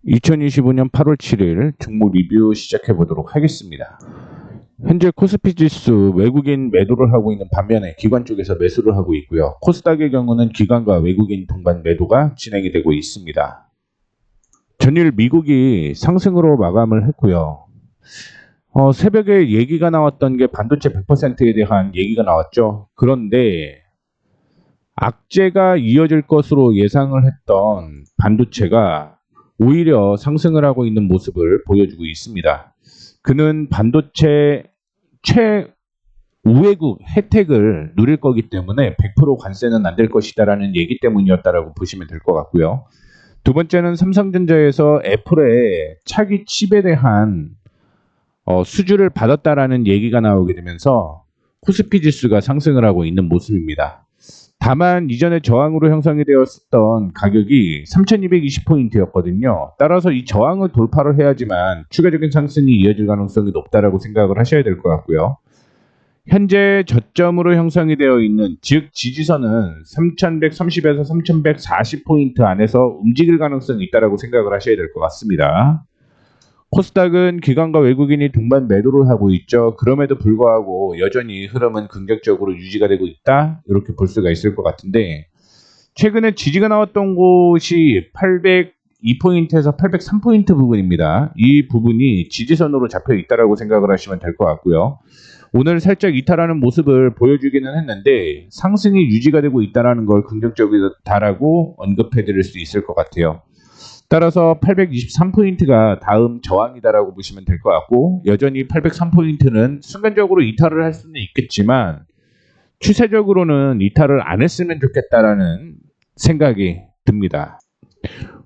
2025년 8월 7일 종목 리뷰 시작해 보도록 하겠습니다. 현재 코스피 지수 외국인 매도를 하고 있는 반면에 기관 쪽에서 매수를 하고 있고요. 코스닥의 경우는 기관과 외국인 동반 매도가 진행이 되고 있습니다. 전일 미국이 상승으로 마감을 했고요. 새벽에 얘기가 나왔던 게 반도체 100%에 대한 얘기가 나왔죠. 그런데 악재가 이어질 것으로 예상을 했던 반도체가 오히려 상승을 하고 있는 모습을 보여주고 있습니다. 그는 반도체 최우회국 혜택을 누릴 거기 때문에 100% 관세는 안 될 것이다라는 얘기 때문이었다라고 보시면 될 것 같고요. 두 번째는 삼성전자에서 애플의 차기 칩에 대한 수주를 받았다라는 얘기가 나오게 되면서 코스피 지수가 상승을 하고 있는 모습입니다. 다만 이전에 저항으로 형성이 되었던 가격이 3220포인트였거든요. 따라서 이 저항을 돌파를 해야지만 추가적인 상승이 이어질 가능성이 높다라고 생각을 하셔야 될 것 같고요. 현재 저점으로 형성이 되어 있는 즉 지지선은 3130에서 3140포인트 안에서 움직일 가능성이 있다라고 생각을 하셔야 될 것 같습니다. 코스닥은 기관과 외국인이 동반 매도를 하고 있죠. 그럼에도 불구하고 여전히 흐름은 긍정적으로 유지가 되고 있다. 이렇게 볼 수가 있을 것 같은데 최근에 지지가 나왔던 곳이 802포인트에서 803포인트 부분입니다. 이 부분이 지지선으로 잡혀 있다라고 생각을 하시면 될 것 같고요. 오늘 살짝 이탈하는 모습을 보여주기는 했는데 상승이 유지가 되고 있다는 걸 긍정적이다라고 언급해 드릴 수 있을 것 같아요. 따라서 823포인트가 다음 저항이다라고 보시면 될 것 같고 여전히 803포인트는 순간적으로 이탈을 할 수는 있겠지만 추세적으로는 이탈을 안 했으면 좋겠다라는 생각이 듭니다.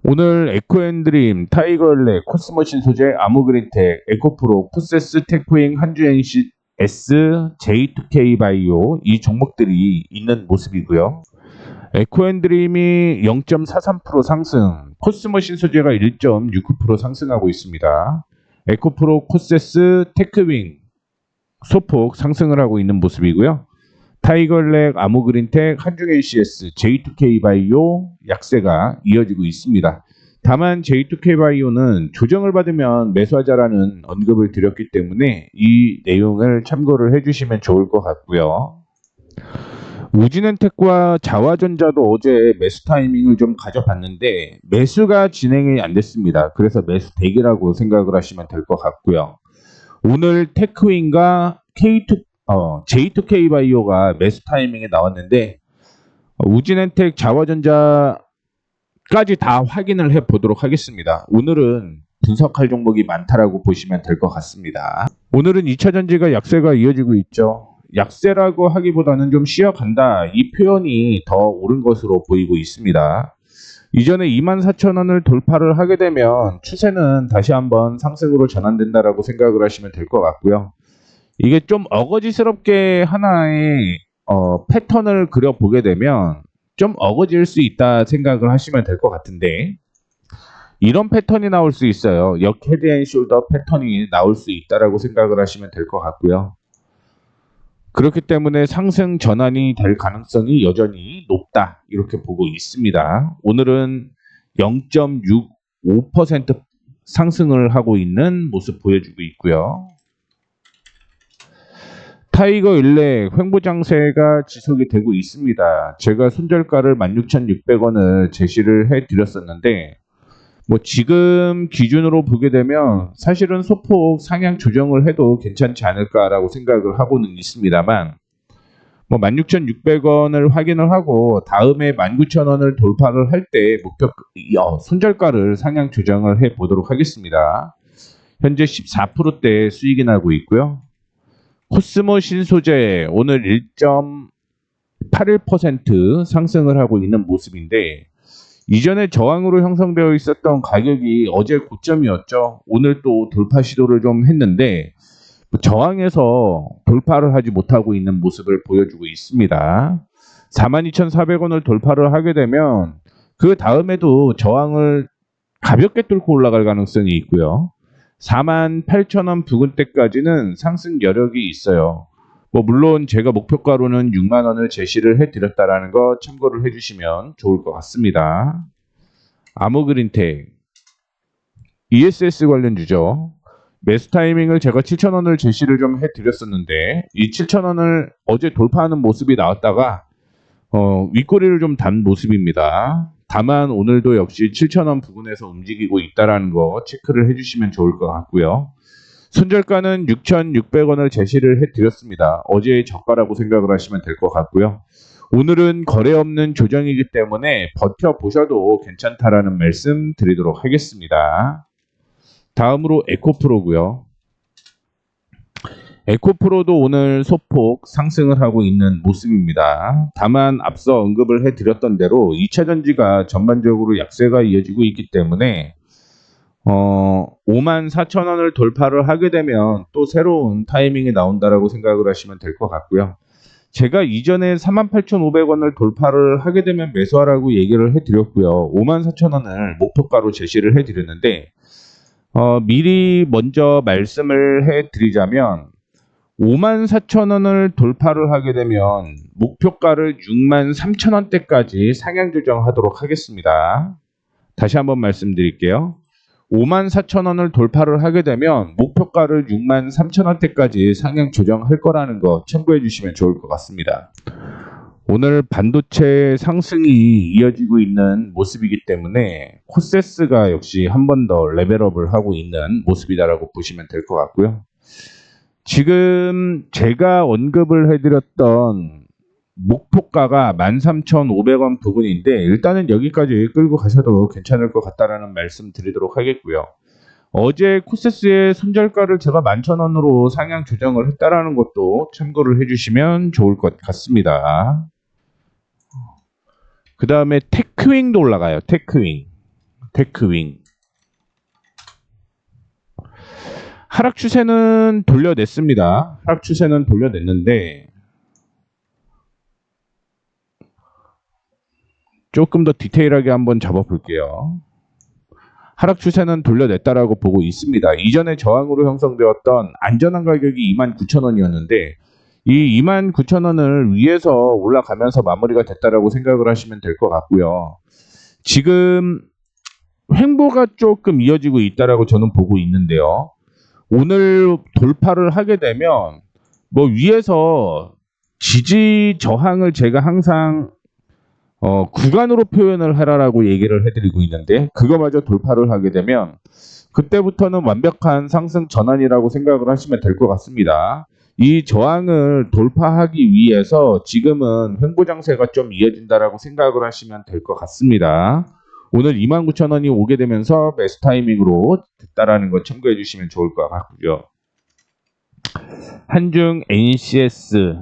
오늘 에코앤드림, 타이거일렉, 코스모신 소재, 아무그린텍, 에코프로, 푸세스, 테크윙, 한주NC, J2K 바이오 이 종목들이 있는 모습이고요. 에코앤드림이 0.43% 상승, 코스모신 소재가 1.69% 상승하고 있습니다. 에코프로, 코세스, 테크윙 소폭 상승을 하고 있는 모습이고요. 타이거일렉, 아무그린텍, 한중NCS, J2K 바이오 약세가 이어지고 있습니다. 다만 J2K 바이오는 조정을 받으면 매수하자라는 언급을 드렸기 때문에 이 내용을 참고를 해주시면 좋을 것 같고요. 우진엔텍과 자화전자도 어제 매수 타이밍을 좀 가져봤는데 매수가 진행이 안 됐습니다. 그래서 매수 대기라고 생각을 하시면 될 것 같고요. 오늘 테크윙과 J2K 바이오가 매수 타이밍에 나왔는데 우진엔텍, 자화전자까지 다 확인을 해 보도록 하겠습니다. 오늘은 분석할 종목이 많다라고 보시면 될 것 같습니다. 오늘은 2차전지가 약세가 이어지고 있죠. 약세라고 하기보다는 좀 쉬어간다. 이 표현이 더 옳은 것으로 보이고 있습니다. 이전에 24,000원을 돌파를 하게 되면 추세는 다시 한번 상승으로 전환된다라고 생각을 하시면 될 것 같고요. 이게 좀 어거지스럽게 하나의 패턴을 그려보게 되면 좀 어거질 수 있다 생각을 하시면 될 것 같은데 이런 패턴이 나올 수 있어요. 역 헤드앤숄더 패턴이 나올 수 있다라고 생각을 하시면 될 것 같고요. 그렇기 때문에 상승 전환이 될 가능성이 여전히 높다 이렇게 보고 있습니다. 오늘은 0.65% 상승을 하고 있는 모습 보여주고 있고요. 타이거일렉 횡보장세가 지속이 되고 있습니다. 제가 손절가를 16,600원을 제시를 해드렸었는데 뭐 지금 기준으로 보게 되면 사실은 소폭 상향 조정을 해도 괜찮지 않을까라고 생각을 하고는 있습니다만 뭐 16,600원을 확인을 하고 다음에 19,000원을 돌파를 할 때 목표 손절가를 상향 조정을 해 보도록 하겠습니다. 현재 14%대 수익이 나고 있고요. 코스모신 소재 오늘 1.81% 상승을 하고 있는 모습인데 이전에 저항으로 형성되어 있었던 가격이 어제 고점이었죠. 오늘 또 돌파 시도를 좀 했는데 저항에서 돌파를 하지 못하고 있는 모습을 보여주고 있습니다. 42,400원을 돌파를 하게 되면 그 다음에도 저항을 가볍게 뚫고 올라갈 가능성이 있고요. 48,000원 부근대까지는 상승 여력이 있어요. 뭐 물론 제가 목표가로는 6만 원을 제시를 해드렸다라는 거 참고를 해주시면 좋을 것 같습니다. 아무그린텍 ESS 관련주죠. 매수 타이밍을 제가 7,000원을 제시를 좀 해드렸었는데 이 7,000원을 어제 돌파하는 모습이 나왔다가 윗꼬리를 좀 단 모습입니다. 다만 오늘도 역시 7,000원 부근에서 움직이고 있다는 거 체크를 해주시면 좋을 것 같고요. 손절가는 6,600원을 제시를 해드렸습니다. 어제의 저가라고 생각을 하시면 될 것 같고요. 오늘은 거래 없는 조정이기 때문에 버텨보셔도 괜찮다라는 말씀 드리도록 하겠습니다. 다음으로 에코프로고요. 에코프로도 오늘 소폭 상승을 하고 있는 모습입니다. 다만 앞서 언급을 해드렸던 대로 2차전지가 전반적으로 약세가 이어지고 있기 때문에 54,000원을 돌파를 하게 되면 또 새로운 타이밍이 나온다라고 생각을 하시면 될 것 같고요. 제가 이전에 48,500원을 돌파를 하게 되면 매수하라고 얘기를 해드렸고요. 54,000원을 목표가로 제시를 해드렸는데 미리 먼저 말씀을 해드리자면 54,000원을 돌파를 하게 되면 목표가를 63,000원대까지 상향 조정하도록 하겠습니다. 다시 한번 말씀드릴게요. 54,000원을 돌파를 하게 되면 목표가를 63,000원대까지 상향 조정할 거라는 거 참고해 주시면 좋을 것 같습니다. 오늘 반도체 상승이 이어지고 있는 모습이기 때문에 코세스가 역시 한 번 더 레벨업을 하고 있는 모습이다라고 보시면 될 것 같고요. 지금 제가 언급을 해드렸던 목표가가 13,500원 부근인데 일단은 여기까지 끌고 가셔도 괜찮을 것 같다라는 말씀 드리도록 하겠고요. 어제 코세스의 손절가를 제가 11,000원으로 상향 조정을 했다라는 것도 참고를 해주시면 좋을 것 같습니다. 그 다음에 테크윙도 올라가요. 테크윙. 하락 추세는 돌려냈습니다. 하락 추세는 돌려냈는데 조금 더 디테일하게 한번 잡아볼게요. 하락 추세는 돌려냈다라고 보고 있습니다. 이전에 저항으로 형성되었던 안전한 가격이 29,000원이었는데 이 29,000원을 위에서 올라가면서 마무리가 됐다라고 생각을 하시면 될 것 같고요. 지금 횡보가 조금 이어지고 있다라고 저는 보고 있는데요. 오늘 돌파를 하게 되면 뭐 위에서 지지 저항을 제가 항상 구간으로 표현을 하라라고 얘기를 해드리고 있는데 그거마저 돌파를 하게 되면 그때부터는 완벽한 상승 전환이라고 생각을 하시면 될 것 같습니다. 이 저항을 돌파하기 위해서 지금은 횡보 장세가 좀 이어진다라고 생각을 하시면 될 것 같습니다. 오늘 29,000원이 오게 되면서 매수 타이밍으로 됐다라는 거 참고해 주시면 좋을 것 같고요. 한중 NCS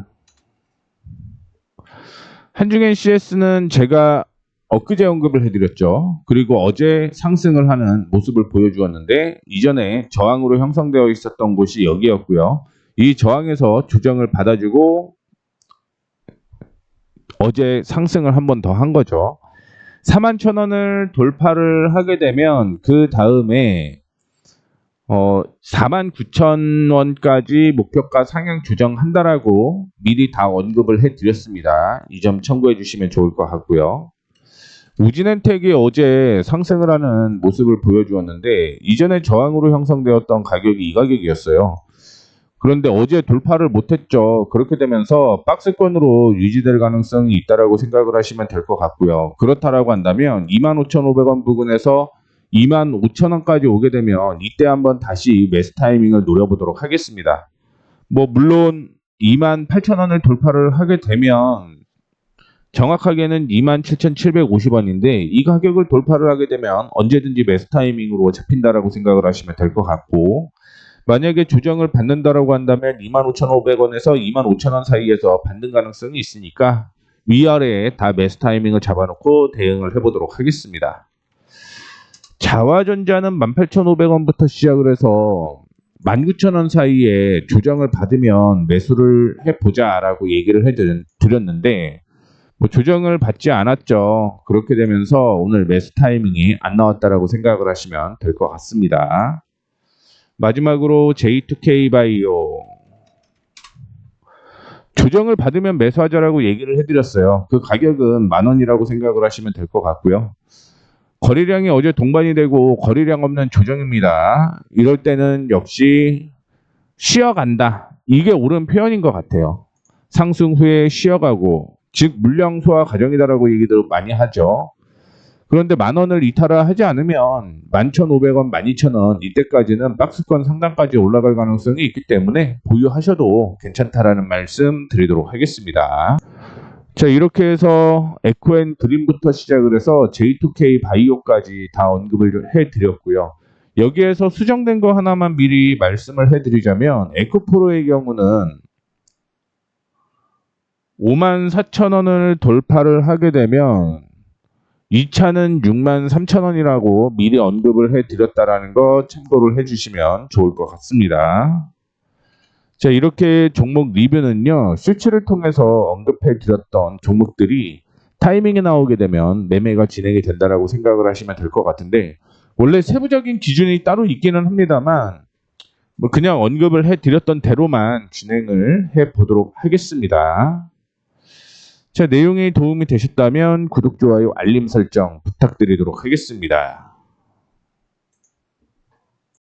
는 제가 엊그제 언급을 해드렸죠. 그리고 어제 상승을 하는 모습을 보여주었는데 이전에 저항으로 형성되어 있었던 곳이 여기였고요. 이 저항에서 조정을 받아주고 어제 상승을 한 번 더 한 거죠. 41,000원을 돌파를 하게 되면 그 다음에 49,000원까지 목표가 상향 조정한다라고 미리 다 언급을 해드렸습니다. 이 점 참고해 주시면 좋을 것 같고요. 우진엔텍이 어제 상승을 하는 모습을 보여주었는데 이전에 저항으로 형성되었던 가격이 이 가격이었어요. 그런데 어제 돌파를 못했죠. 그렇게 되면서 박스권으로 유지될 가능성이 있다라고 생각을 하시면 될 것 같고요. 그렇다라고 한다면 25,500원 부근에서 25,000원까지 오게 되면 이때 한번 다시 매수 타이밍을 노려보도록 하겠습니다. 뭐 물론 28,000원을 돌파를 하게 되면 정확하게는 27,750원인데 이 가격을 돌파를 하게 되면 언제든지 매수 타이밍으로 잡힌다라고 생각을 하시면 될 것 같고 만약에 조정을 받는다라고 한다면 25,500원에서 25,000원 사이에서 받는 가능성이 있으니까 위아래에 다 매수 타이밍을 잡아놓고 대응을 해보도록 하겠습니다. 자화전자는 18,500원부터 시작을 해서 19,000원 사이에 조정을 받으면 매수를 해보자라고 얘기를 해드렸는데 뭐 조정을 받지 않았죠. 그렇게 되면서 오늘 매수 타이밍이 안 나왔다라고 생각을 하시면 될 것 같습니다. 마지막으로 J2K 바이오 조정을 받으면 매수하자라고 얘기를 해드렸어요. 그 가격은 10,000원이라고 생각을 하시면 될 것 같고요. 거래량이 어제 동반이 되고 거래량 없는 조정입니다. 이럴 때는 역시 쉬어간다. 이게 옳은 표현인 것 같아요. 상승 후에 쉬어가고, 즉 물량 소화 과정이다라고 얘기들 많이 하죠. 그런데 10,000원을 이탈하지 않으면 11,500원, 12,000원 이때까지는 박스권 상단까지 올라갈 가능성이 있기 때문에 보유하셔도 괜찮다라는 말씀 드리도록 하겠습니다. 자, 이렇게 해서 에코앤 드림부터 시작을 해서 J2K 바이오까지 다 언급을 해드렸고요. 여기에서 수정된 거 하나만 미리 말씀을 해드리자면 에코프로의 경우는 54,000원을 돌파를 하게 되면 2차는 63,000원이라고 미리 언급을 해드렸다라는 거 참고를 해주시면 좋을 것 같습니다. 자, 이렇게 종목 리뷰는요, 슈츠를 통해서 언급해드렸던 종목들이 타이밍에 나오게 되면 매매가 진행이 된다라고 생각을 하시면 될 것 같은데, 원래 세부적인 기준이 따로 있기는 합니다만 뭐 그냥 언급을 해드렸던 대로만 진행을 해보도록 하겠습니다. 자, 내용이 도움이 되셨다면 구독, 좋아요, 알림 설정 부탁드리도록 하겠습니다.